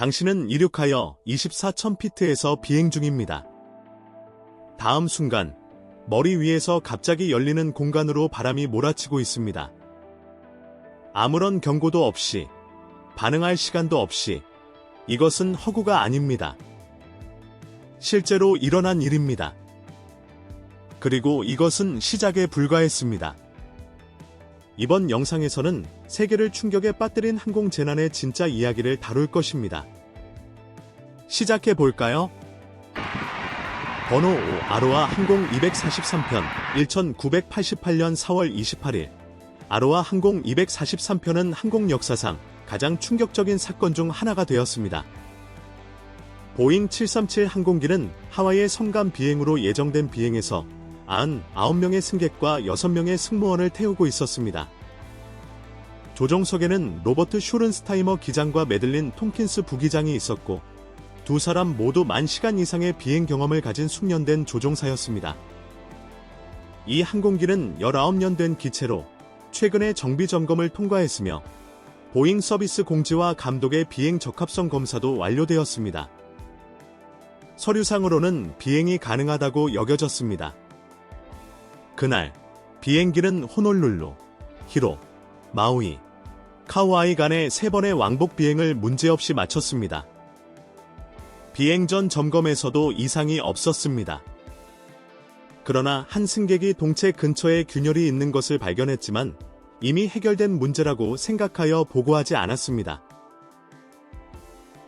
당신은 이륙하여 24,000피트에서 비행 중입니다. 다음 순간 머리 위에서 갑자기 열리는 공간으로 바람이 몰아치고 있습니다. 아무런 경고도 없이, 반응할 시간도 없이, 이것은 허구가 아닙니다. 실제로 일어난 일입니다. 그리고 이것은 시작에 불과했습니다. 이번 영상에서는 세계를 충격에 빠뜨린 항공재난의 진짜 이야기를 다룰 것입니다. 시작해 볼까요? 번호 5 아로하 항공 243편 1988년 4월 28일 아로하 항공 243편은 항공 역사상 가장 충격적인 사건 중 하나가 되었습니다. 보잉 737 항공기는 하와이의 성감 비행으로 예정된 비행에서 99명의 승객과 6명의 승무원을 태우고 있었습니다. 조종석에는 로버트 슈른스타이머 기장과 매들린 톰킨스 부기장이 있었고 두 사람 모두 10,000시간 이상의 비행 경험을 가진 숙련된 조종사였습니다. 이 항공기는 19년 된 기체로 최근에 정비 점검을 통과했으며 보잉 서비스 공지와 감독의 비행 적합성 검사도 완료되었습니다. 서류상으로는 비행이 가능하다고 여겨졌습니다. 그날 비행기는 호놀룰루, 히로, 마우이, 카우아이 간의 3번의 왕복 비행을 문제없이 마쳤습니다. 비행 전 점검에서도 이상이 없었습니다. 그러나 한 승객이 동체 근처에 균열이 있는 것을 발견했지만 이미 해결된 문제라고 생각하여 보고하지 않았습니다.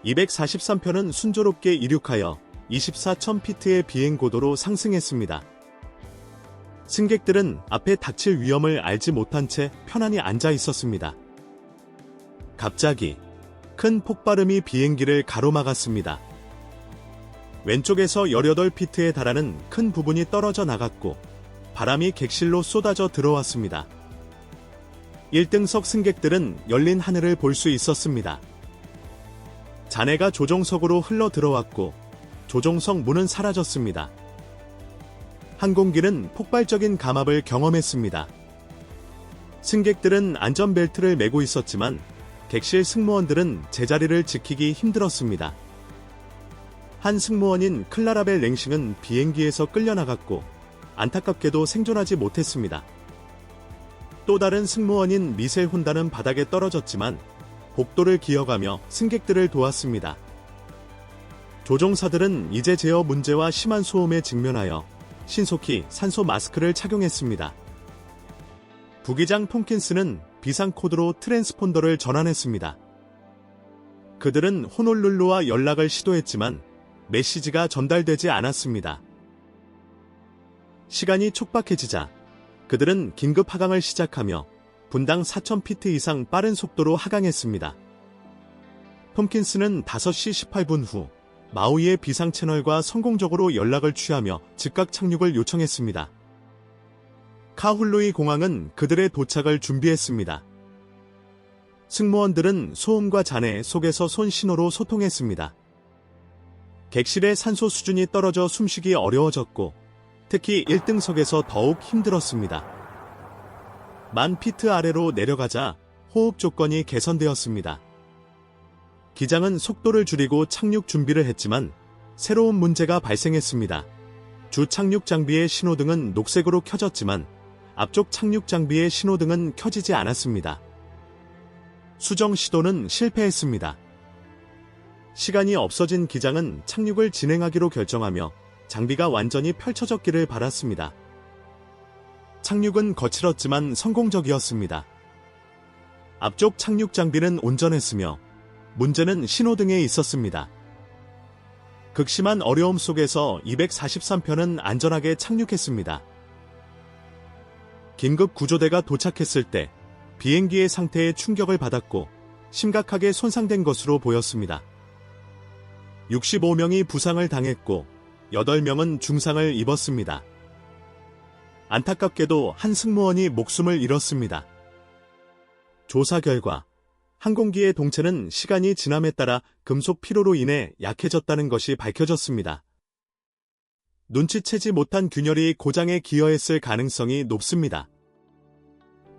243편은 순조롭게 이륙하여 24,000피트의 비행 고도로 상승했습니다. 승객들은 앞에 닥칠 위험을 알지 못한 채 편안히 앉아 있었습니다. 갑자기 큰 폭발음이 비행기를 가로막았습니다. 왼쪽에서 18피트에 달하는 큰 부분이 떨어져 나갔고 바람이 객실로 쏟아져 들어왔습니다. 1등석 승객들은 열린 하늘을 볼 수 있었습니다. 잔해가 조종석으로 흘러 들어왔고 조종석 문은 사라졌습니다. 항공기는 폭발적인 감압을 경험했습니다. 승객들은 안전벨트를 매고 있었지만 객실 승무원들은 제자리를 지키기 힘들었습니다. 한 승무원인 클라라벨 랭싱은 비행기에서 끌려나갔고 안타깝게도 생존하지 못했습니다. 또 다른 승무원인 미셀 혼다는 바닥에 떨어졌지만 복도를 기어가며 승객들을 도왔습니다. 조종사들은 이제 제어 문제와 심한 소음에 직면하여 신속히 산소 마스크를 착용했습니다. 부기장 톰킨스는 비상 코드로 트랜스폰더를 전환했습니다. 그들은 호놀룰루와 연락을 시도했지만 메시지가 전달되지 않았습니다. 시간이 촉박해지자 그들은 긴급 하강을 시작하며 분당 4,000피트 이상 빠른 속도로 하강했습니다. 톰킨스는 5시 18분 후 마우이의 비상 채널과 성공적으로 연락을 취하며 즉각 착륙을 요청했습니다. 카훌루이 공항은 그들의 도착을 준비했습니다. 승무원들은 소음과 잔해 속에서 손 신호로 소통했습니다. 객실의 산소 수준이 떨어져 숨쉬기 어려워졌고 특히 1등석에서 더욱 힘들었습니다. 10,000피트 아래로 내려가자 호흡 조건이 개선되었습니다. 기장은 속도를 줄이고 착륙 준비를 했지만 새로운 문제가 발생했습니다. 주 착륙 장비의 신호등은 녹색으로 켜졌지만 앞쪽 착륙 장비의 신호등은 켜지지 않았습니다. 수정 시도는 실패했습니다. 시간이 없어진 기장은 착륙을 진행하기로 결정하며 장비가 완전히 펼쳐졌기를 바랐습니다. 착륙은 거칠었지만 성공적이었습니다. 앞쪽 착륙 장비는 온전했으며 문제는 신호등에 있었습니다. 극심한 어려움 속에서 243편은 안전하게 착륙했습니다. 긴급 구조대가 도착했을 때 비행기의 상태에 충격을 받았고 심각하게 손상된 것으로 보였습니다. 65명이 부상을 당했고 8명은 중상을 입었습니다. 안타깝게도 한 승무원이 목숨을 잃었습니다. 조사 결과 항공기의 동체는 시간이 지남에 따라 금속 피로로 인해 약해졌다는 것이 밝혀졌습니다. 눈치채지 못한 균열이 고장에 기여했을 가능성이 높습니다.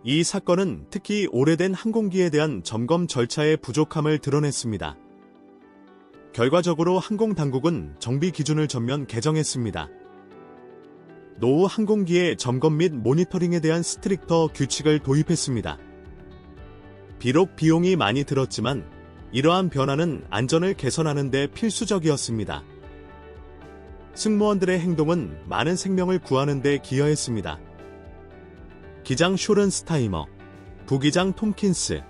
이 사건은 특히 오래된 항공기에 대한 점검 절차의 부족함을 드러냈습니다. 결과적으로 항공당국은 정비 기준을 전면 개정했습니다. 노후 항공기의 점검 및 모니터링에 대한 스트릭터 규칙을 도입했습니다. 비록 비용이 많이 들었지만 이러한 변화는 안전을 개선하는 데 필수적이었습니다. 승무원들의 행동은 많은 생명을 구하는 데 기여했습니다. 기장 쇼른스타이머, 부기장 톰킨스,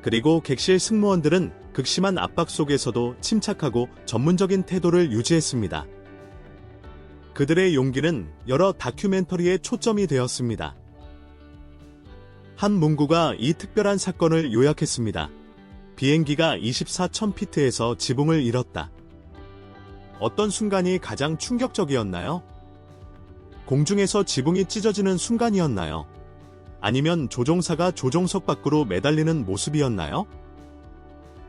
그리고 객실 승무원들은 극심한 압박 속에서도 침착하고 전문적인 태도를 유지했습니다. 그들의 용기는 여러 다큐멘터리에 초점이 되었습니다. 한 문구가 이 특별한 사건을 요약했습니다. 비행기가 24,000피트에서 지붕을 잃었다. 어떤 순간이 가장 충격적이었나요? 공중에서 지붕이 찢어지는 순간이었나요? 아니면 조종사가 조종석 밖으로 매달리는 모습이었나요?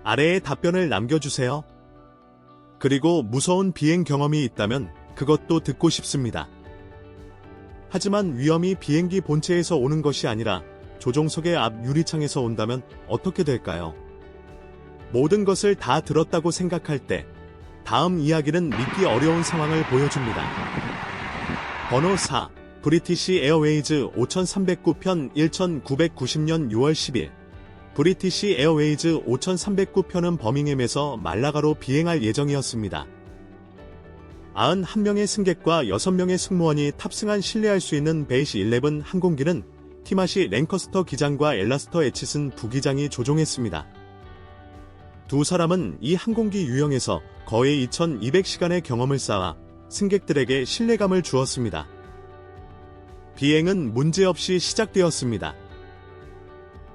아래에 답변을 남겨주세요. 그리고 무서운 비행 경험이 있다면 그것도 듣고 싶습니다. 하지만 위험이 비행기 본체에서 오는 것이 아니라 조종석의 앞 유리창에서 온다면 어떻게 될까요? 모든 것을 다 들었다고 생각할 때 다음 이야기는 믿기 어려운 상황을 보여줍니다. 번호 4. 브리티시 에어웨이즈 5309편 1990년 6월 10일 브리티시 에어웨이즈 5309편은 버밍햄에서 말라가로 비행할 예정이었습니다. 91명의 승객과 6명의 승무원이 탑승한 신뢰할 수 있는 베이시 11 항공기는 티마시 랭커스터 기장과 엘라스터 에치슨 부기장이 조종했습니다. 두 사람은 이 항공기 유형에서 거의 2200시간의 경험을 쌓아 승객들에게 신뢰감을 주었습니다. 비행은 문제없이 시작되었습니다.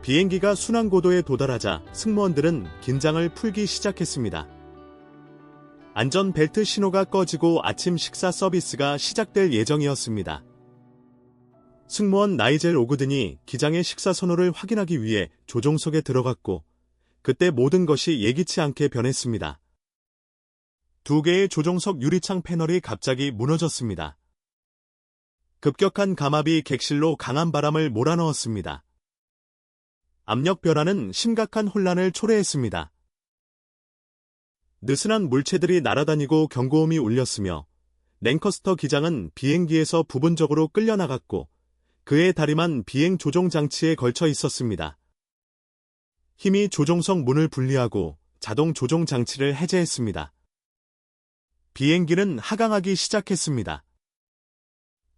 비행기가 순항고도에 도달하자 승무원들은 긴장을 풀기 시작했습니다. 안전벨트 신호가 꺼지고 아침 식사 서비스가 시작될 예정이었습니다. 승무원 나이젤 오그든이 기장의 식사 선호를 확인하기 위해 조종석에 들어갔고 그때 모든 것이 예기치 않게 변했습니다. 두 개의 조종석 유리창 패널이 갑자기 무너졌습니다. 급격한 감압이 객실로 강한 바람을 몰아넣었습니다. 압력 변화는 심각한 혼란을 초래했습니다. 느슨한 물체들이 날아다니고 경고음이 울렸으며 랭커스터 기장은 비행기에서 부분적으로 끌려나갔고 그의 다리만 비행 조종 장치에 걸쳐 있었습니다. 힘이 조종석 문을 분리하고 자동 조종 장치를 해제했습니다. 비행기는 하강하기 시작했습니다.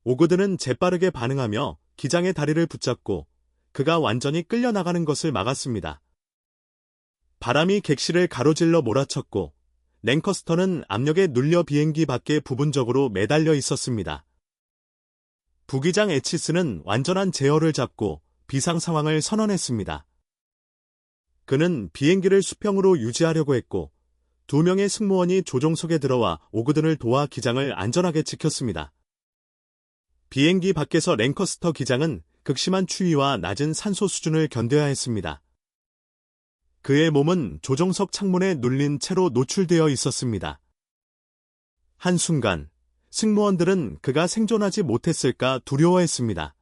오그든은 재빠르게 반응하며 기장의 다리를 붙잡고 그가 완전히 끌려나가는 것을 막았습니다. 바람이 객실을 가로질러 몰아쳤고 랭커스터는 압력에 눌려 비행기 밖에 부분적으로 매달려 있었습니다. 부기장 에치스는 완전한 제어를 잡고 비상 상황을 선언했습니다. 그는 비행기를 수평으로 유지하려고 했고 2명의 승무원이 조종석에 들어와 오그든을 도와 기장을 안전하게 지켰습니다. 비행기 밖에서 랭커스터 기장은 극심한 추위와 낮은 산소 수준을 견뎌야 했습니다. 그의 몸은 조종석 창문에 눌린 채로 노출되어 있었습니다. 한순간 승무원들은 그가 생존하지 못했을까 두려워했습니다.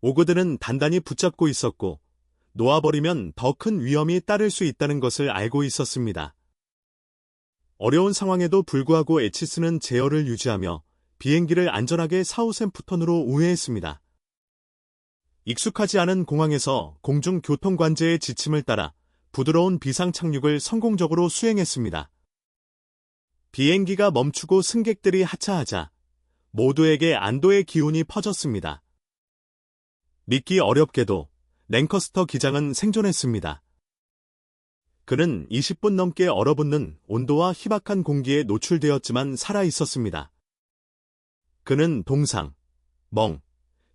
오그든은 단단히 붙잡고 있었고 놓아버리면 더 큰 위험이 따를 수 있다는 것을 알고 있었습니다. 어려운 상황에도 불구하고 에치스는 제어를 유지하며 비행기를 안전하게 사우샘프턴으로 우회했습니다. 익숙하지 않은 공항에서 공중교통관제의 지침을 따라 부드러운 비상 착륙을 성공적으로 수행했습니다. 비행기가 멈추고 승객들이 하차하자 모두에게 안도의 기운이 퍼졌습니다. 믿기 어렵게도 랭커스터 기장은 생존했습니다. 그는 20분 넘게 얼어붙는 온도와 희박한 공기에 노출되었지만 살아 있었습니다. 그는 동상, 멍,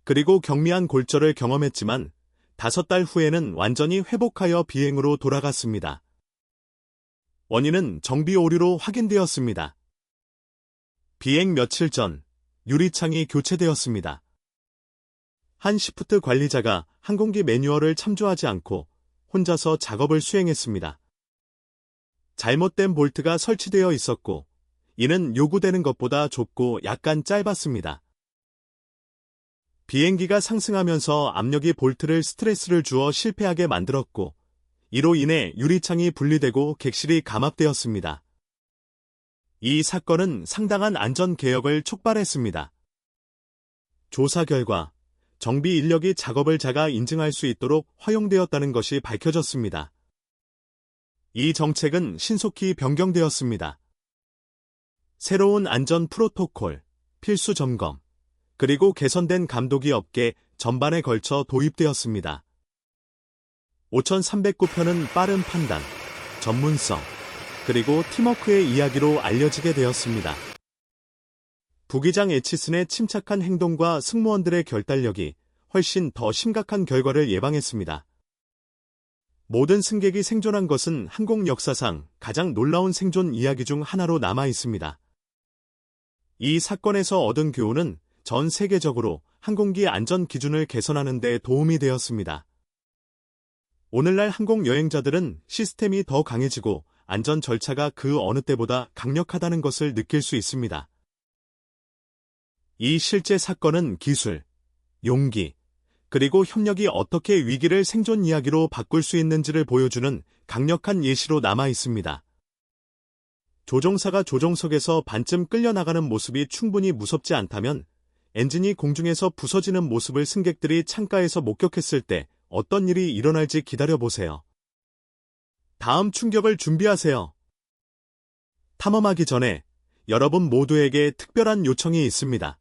그리고 경미한 골절을 경험했지만 5달 후에는 완전히 회복하여 비행으로 돌아갔습니다. 원인은 정비 오류로 확인되었습니다. 비행 며칠 전 유리창이 교체되었습니다. 한 시프트 관리자가 항공기 매뉴얼을 참조하지 않고 혼자서 작업을 수행했습니다. 잘못된 볼트가 설치되어 있었고 이는 요구되는 것보다 좁고 약간 짧았습니다. 비행기가 상승하면서 압력이 볼트를 스트레스를 주어 실패하게 만들었고 이로 인해 유리창이 분리되고 객실이 감압되었습니다. 이 사건은 상당한 안전 개혁을 촉발했습니다. 조사 결과 정비 인력이 작업을 자가 인증할 수 있도록 허용되었다는 것이 밝혀졌습니다. 이 정책은 신속히 변경되었습니다. 새로운 안전 프로토콜, 필수 점검, 그리고 개선된 감독이 업계 전반에 걸쳐 도입되었습니다. 5309편은 빠른 판단, 전문성, 그리고 팀워크의 이야기로 알려지게 되었습니다. 부기장 에치슨의 침착한 행동과 승무원들의 결단력이 훨씬 더 심각한 결과를 예방했습니다. 모든 승객이 생존한 것은 항공 역사상 가장 놀라운 생존 이야기 중 하나로 남아 있습니다. 이 사건에서 얻은 교훈은 전 세계적으로 항공기 안전 기준을 개선하는 데 도움이 되었습니다. 오늘날 항공 여행자들은 시스템이 더 강해지고 안전 절차가 그 어느 때보다 강력하다는 것을 느낄 수 있습니다. 이 실제 사건은 기술, 용기, 그리고 협력이 어떻게 위기를 생존 이야기로 바꿀 수 있는지를 보여주는 강력한 예시로 남아 있습니다. 조종사가 조종석에서 반쯤 끌려나가는 모습이 충분히 무섭지 않다면 엔진이 공중에서 부서지는 모습을 승객들이 창가에서 목격했을 때 어떤 일이 일어날지 기다려보세요. 다음 충격을 준비하세요. 탐험하기 전에 여러분 모두에게 특별한 요청이 있습니다.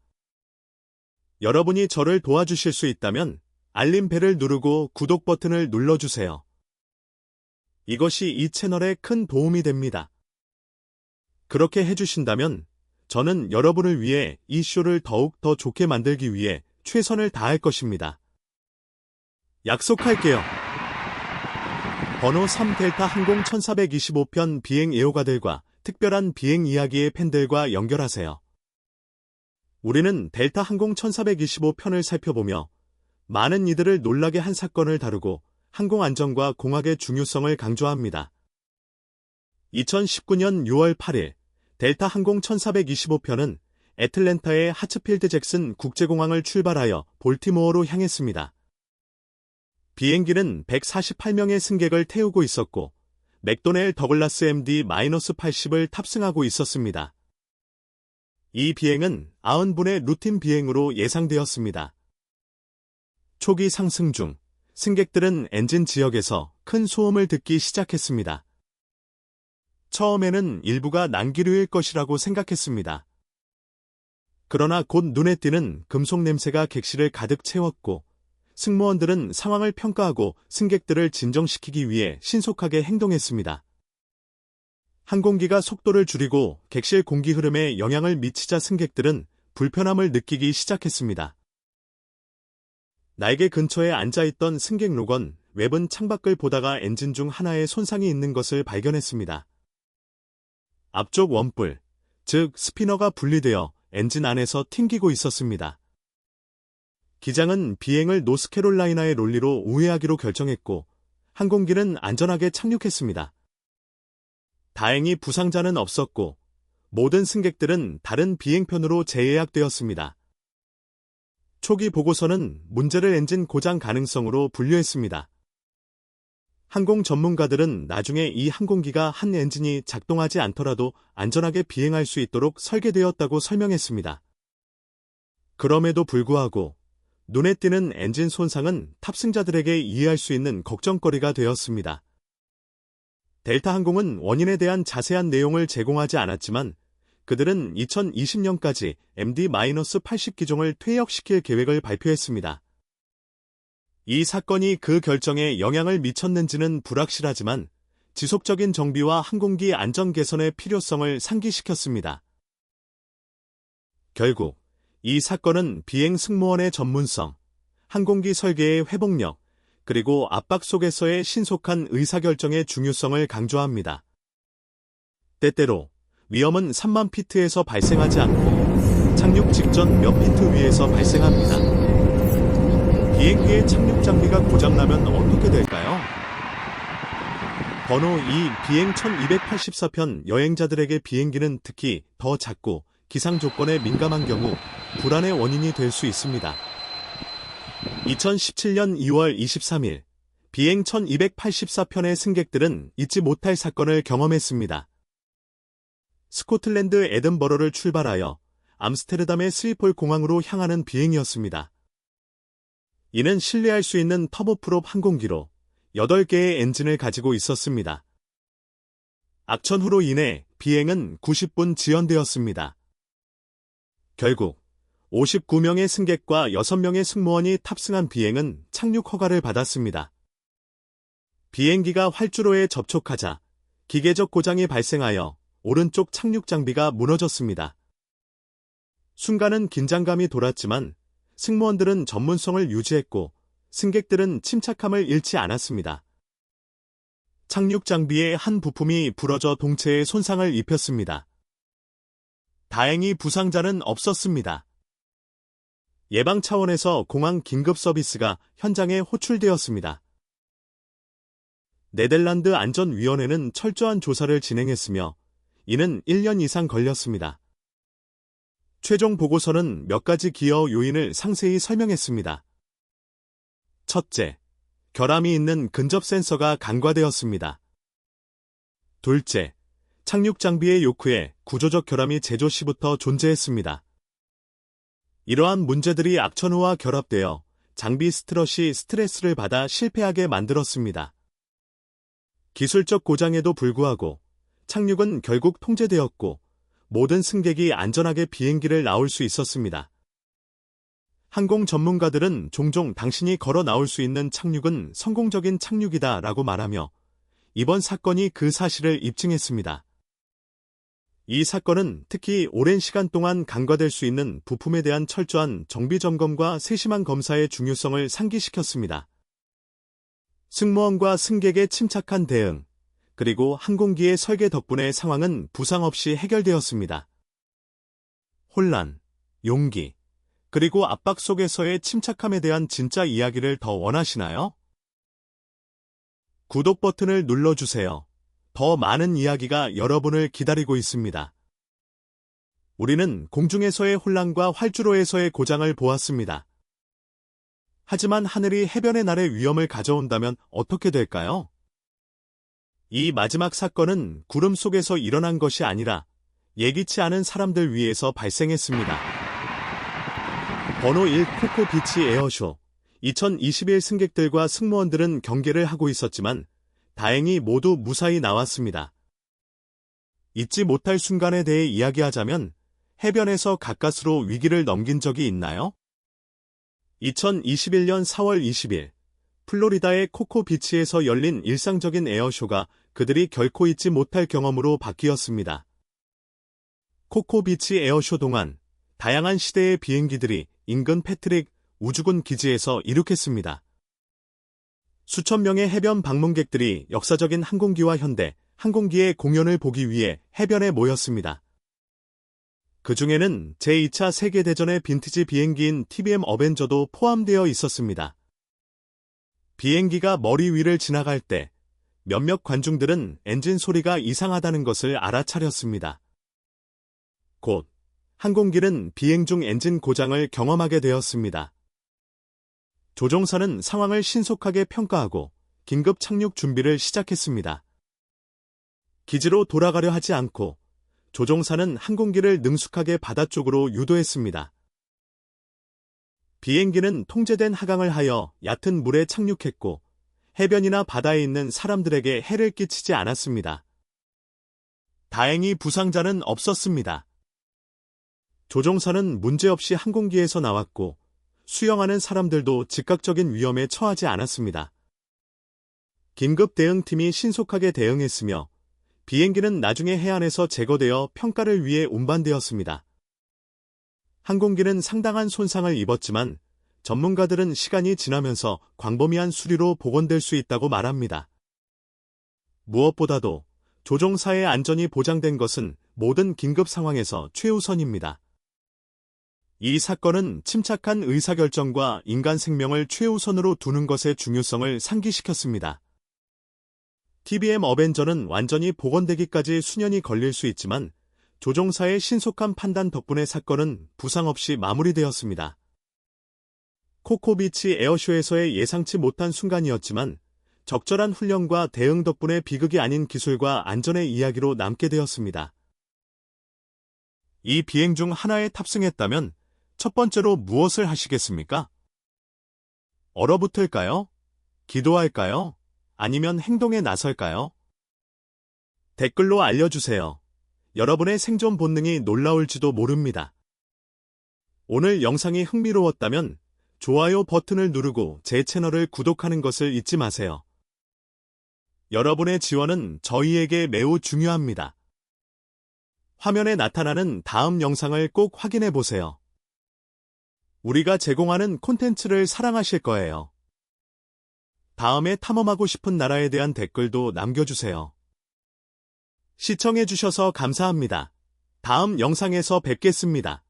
여러분이 저를 도와주실 수 있다면 알림벨을 누르고 구독 버튼을 눌러주세요. 이것이 이 채널에 큰 도움이 됩니다. 그렇게 해주신다면 저는 여러분을 위해 이 쇼를 더욱 더 좋게 만들기 위해 최선을 다할 것입니다. 약속할게요. 번호 3델타 항공 1425편 비행 애호가들과 특별한 비행 이야기의 팬들과 연결하세요. 우리는 델타 항공 1425편을 살펴보며 많은 이들을 놀라게 한 사건을 다루고 항공 안전과 공학의 중요성을 강조합니다. 2019년 6월 8일 델타 항공 1425편은 애틀랜타의 하츠필드 잭슨 국제공항을 출발하여 볼티모어로 향했습니다. 비행기는 148명의 승객을 태우고 있었고 맥도넬 더글라스 MD-80을 탑승하고 있었습니다. 이 비행은 90분의 루틴 비행으로 예상되었습니다. 초기 상승 중 승객들은 엔진 지역에서 큰 소음을 듣기 시작했습니다. 처음에는 일부가 난기류일 것이라고 생각했습니다. 그러나 곧 눈에 띄는 금속 냄새가 객실을 가득 채웠고 승무원들은 상황을 평가하고 승객들을 진정시키기 위해 신속하게 행동했습니다. 항공기가 속도를 줄이고 객실 공기 흐름에 영향을 미치자 승객들은 불편함을 느끼기 시작했습니다. 날개 근처에 앉아있던 승객 로건 웹은 창밖을 보다가 엔진 중 하나에 손상이 있는 것을 발견했습니다. 앞쪽 원뿔, 즉 스피너가 분리되어 엔진 안에서 튕기고 있었습니다. 기장은 비행을 노스캐롤라이나의 롤리로 우회하기로 결정했고 항공기는 안전하게 착륙했습니다. 다행히 부상자는 없었고 모든 승객들은 다른 비행편으로 재예약되었습니다. 초기 보고서는 문제를 엔진 고장 가능성으로 분류했습니다. 항공 전문가들은 나중에 이 항공기가 한 엔진이 작동하지 않더라도 안전하게 비행할 수 있도록 설계되었다고 설명했습니다. 그럼에도 불구하고 눈에 띄는 엔진 손상은 탑승자들에게 이해할 수 있는 걱정거리가 되었습니다. 델타 항공은 원인에 대한 자세한 내용을 제공하지 않았지만 그들은 2020년까지 MD-80 기종을 퇴역시킬 계획을 발표했습니다. 이 사건이 그 결정에 영향을 미쳤는지는 불확실하지만 지속적인 정비와 항공기 안전 개선의 필요성을 상기시켰습니다. 결국 이 사건은 비행 승무원의 전문성, 항공기 설계의 회복력, 그리고 압박 속에서의 신속한 의사결정의 중요성을 강조합니다. 때때로 위험은 3만 피트에서 발생하지 않고 착륙 직전 몇 피트 위에서 발생합니다. 비행기의 착륙 장비가 고장나면 어떻게 될까요? 번호 2 비행 1284편 여행자들에게 비행기는 특히 더 작고 기상 조건에 민감한 경우 불안의 원인이 될 수 있습니다. 2017년 2월 23일 비행 1284편의 승객들은 잊지 못할 사건을 경험했습니다. 스코틀랜드 에든버러를 출발하여 암스테르담의 스리폴 공항으로 향하는 비행이었습니다. 이는 신뢰할 수 있는 터보프롭 항공기로 8개의 엔진을 가지고 있었습니다. 악천후로 인해 비행은 90분 지연되었습니다. 결국 59명의 승객과 6명의 승무원이 탑승한 비행은 착륙 허가를 받았습니다. 비행기가 활주로에 접촉하자 기계적 고장이 발생하여 오른쪽 착륙 장비가 무너졌습니다. 순간은 긴장감이 돌았지만 승무원들은 전문성을 유지했고 승객들은 침착함을 잃지 않았습니다. 착륙 장비의 한 부품이 부러져 동체에 손상을 입혔습니다. 다행히 부상자는 없었습니다. 예방 차원에서 공항 긴급 서비스가 현장에 호출되었습니다. 네덜란드 안전위원회는 철저한 조사를 진행했으며 이는 1년 이상 걸렸습니다. 최종 보고서는 몇 가지 기여 요인을 상세히 설명했습니다. 첫째, 결함이 있는 근접 센서가 간과되었습니다. 둘째, 착륙 장비의 요크에 구조적 결함이 제조 시부터 존재했습니다. 이러한 문제들이 악천후와 결합되어 장비 스트럿이 스트레스를 받아 실패하게 만들었습니다. 기술적 고장에도 불구하고 착륙은 결국 통제되었고 모든 승객이 안전하게 비행기를 나올 수 있었습니다. 항공 전문가들은 종종 당신이 걸어 나올 수 있는 착륙은 성공적인 착륙이다 라고 말하며 이번 사건이 그 사실을 입증했습니다. 이 사건은 특히 오랜 시간 동안 간과될 수 있는 부품에 대한 철저한 정비 점검과 세심한 검사의 중요성을 상기시켰습니다. 승무원과 승객의 침착한 대응, 그리고 항공기의 설계 덕분에 상황은 부상 없이 해결되었습니다. 혼란, 용기, 그리고 압박 속에서의 침착함에 대한 진짜 이야기를 더 원하시나요? 구독 버튼을 눌러주세요. 더 많은 이야기가 여러분을 기다리고 있습니다. 우리는 공중에서의 혼란과 활주로에서의 고장을 보았습니다. 하지만 하늘이 해변의 날의 위험을 가져온다면 어떻게 될까요? 이 마지막 사건은 구름 속에서 일어난 것이 아니라 예기치 않은 사람들 위에서 발생했습니다. 번호 1 코코 비치 에어쇼 2021 승객들과 승무원들은 경계를 하고 있었지만 다행히 모두 무사히 나왔습니다. 잊지 못할 순간에 대해 이야기하자면 해변에서 가까스로 위기를 넘긴 적이 있나요? 2021년 4월 20일 플로리다의 코코 비치에서 열린 일상적인 에어쇼가 그들이 결코 잊지 못할 경험으로 바뀌었습니다. 코코 비치 에어쇼 동안 다양한 시대의 비행기들이 인근 패트릭 우주군 기지에서 이륙했습니다. 수천 명의 해변 방문객들이 역사적인 항공기와 현대 항공기의 공연을 보기 위해 해변에 모였습니다. 그 중에는 제2차 세계대전의 빈티지 비행기인 TBM 어벤저도 포함되어 있었습니다. 비행기가 머리 위를 지나갈 때 몇몇 관중들은 엔진 소리가 이상하다는 것을 알아차렸습니다. 곧 항공기는 비행 중 엔진 고장을 경험하게 되었습니다. 조종사는 상황을 신속하게 평가하고 긴급 착륙 준비를 시작했습니다. 기지로 돌아가려 하지 않고 조종사는 항공기를 능숙하게 바다 쪽으로 유도했습니다. 비행기는 통제된 하강을 하여 얕은 물에 착륙했고 해변이나 바다에 있는 사람들에게 해를 끼치지 않았습니다. 다행히 부상자는 없었습니다. 조종사는 문제없이 항공기에서 나왔고 수영하는 사람들도 즉각적인 위험에 처하지 않았습니다. 긴급 대응팀이 신속하게 대응했으며 비행기는 나중에 해안에서 제거되어 평가를 위해 운반되었습니다. 항공기는 상당한 손상을 입었지만 전문가들은 시간이 지나면서 광범위한 수리로 복원될 수 있다고 말합니다. 무엇보다도 조종사의 안전이 보장된 것은 모든 긴급 상황에서 최우선입니다. 이 사건은 침착한 의사결정과 인간 생명을 최우선으로 두는 것의 중요성을 상기시켰습니다. TBM 어벤저는 완전히 복원되기까지 수년이 걸릴 수 있지만 조종사의 신속한 판단 덕분에 사건은 부상 없이 마무리되었습니다. 코코비치 에어쇼에서의 예상치 못한 순간이었지만 적절한 훈련과 대응 덕분에 비극이 아닌 기술과 안전의 이야기로 남게 되었습니다. 이 비행 중 하나에 탑승했다면 첫 번째로 무엇을 하시겠습니까? 얼어붙을까요? 기도할까요? 아니면 행동에 나설까요? 댓글로 알려주세요. 여러분의 생존 본능이 놀라울지도 모릅니다. 오늘 영상이 흥미로웠다면 좋아요 버튼을 누르고 제 채널을 구독하는 것을 잊지 마세요. 여러분의 지원은 저희에게 매우 중요합니다. 화면에 나타나는 다음 영상을 꼭 확인해 보세요. 우리가 제공하는 콘텐츠를 사랑하실 거예요. 다음에 탐험하고 싶은 나라에 대한 댓글도 남겨주세요. 시청해주셔서 감사합니다. 다음 영상에서 뵙겠습니다.